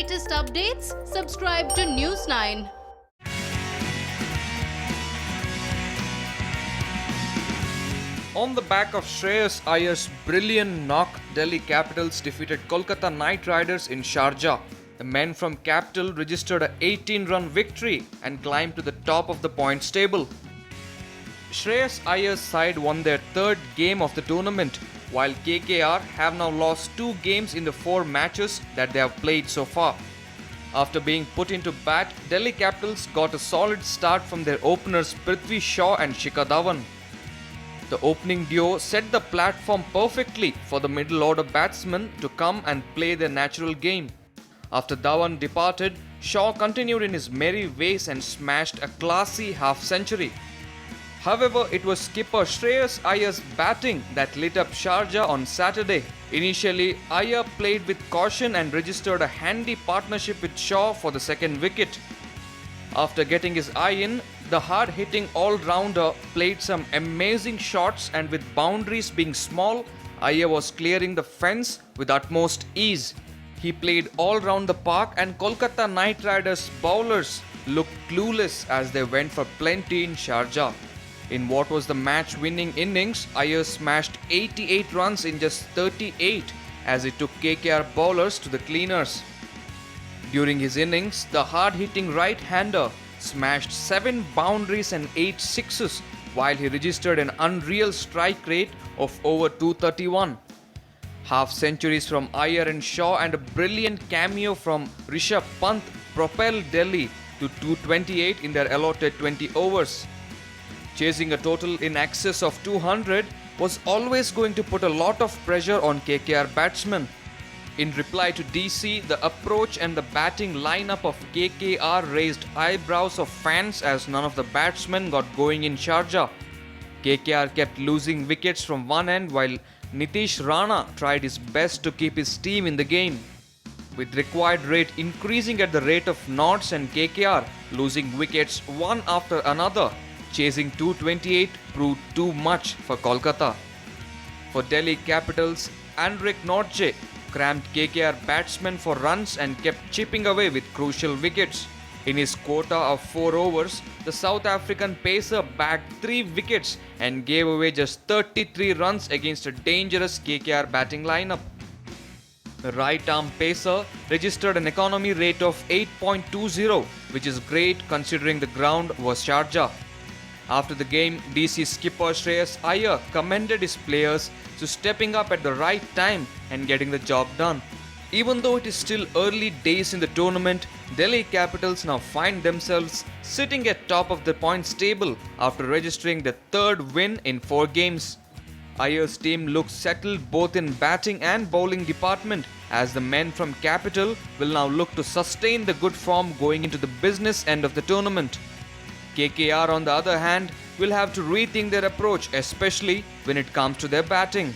latest updates, subscribe to News 9. On the back of Shreyas Iyer's brilliant knock, Delhi Capitals defeated Kolkata Knight Riders in Sharjah. The men from Capital registered an 18-run victory and climbed to the top of the points table. Shreyas Iyer's side won their third game of the tournament, while KKR have now lost 2 games in the 4 matches that they have played so far. After being put into bat, Delhi Capitals got a solid start from their openers Prithvi Shaw and Shikhar Dhawan. The opening duo set the platform perfectly for the middle order batsmen to come and play their natural game. After Dhawan departed, Shaw continued in his merry ways and smashed a classy half-century. However, it was skipper Shreyas Iyer's batting that lit up Sharjah on Saturday. Initially, Iyer played with caution and registered a handy partnership with Shaw for the second wicket. After getting his eye in, the hard-hitting all-rounder played some amazing shots, and with boundaries being small, Iyer was clearing the fence with utmost ease. He played all round the park, and Kolkata Knight Riders bowlers looked clueless as they went for plenty in Sharjah. In what was the match-winning innings, Iyer smashed 88 runs in just 38 as he took KKR bowlers to the cleaners. During his innings, the hard-hitting right-hander smashed 7 boundaries and 8 sixes, while he registered an unreal strike rate of over 231. Half-centuries from Iyer and Shaw and a brilliant cameo from Rishabh Pant propelled Delhi to 228 in their allotted 20 overs. Chasing a total in excess of 200 was always going to put a lot of pressure on KKR batsmen. In reply to DC, the approach and the batting lineup of KKR raised eyebrows of fans as none of the batsmen got going in Sharjah. KKR kept losing wickets from one end, while Nitish Rana tried his best to keep his team in the game. With required rate increasing at the rate of knots and KKR losing wickets one after another, chasing 228 proved too much for Kolkata. For Delhi Capitals, Anrich Nortje cramped KKR batsmen for runs and kept chipping away with crucial wickets. In his quota of 4 overs, the South African pacer bagged 3 wickets and gave away just 33 runs against a dangerous KKR batting lineup. The right-arm pacer registered an economy rate of 8.20, which is great considering the ground was Sharjah. After the game, DC skipper Shreyas Iyer commended his players to stepping up at the right time and getting the job done. Even though it is still early days in the tournament, Delhi Capitals now find themselves sitting at top of the points table after registering their third win in 4 games. Iyer's team looks settled both in batting and bowling department, as the men from Capital will now look to sustain the good form going into the business end of the tournament. KKR, on the other hand, will have to rethink their approach, especially when it comes to their batting.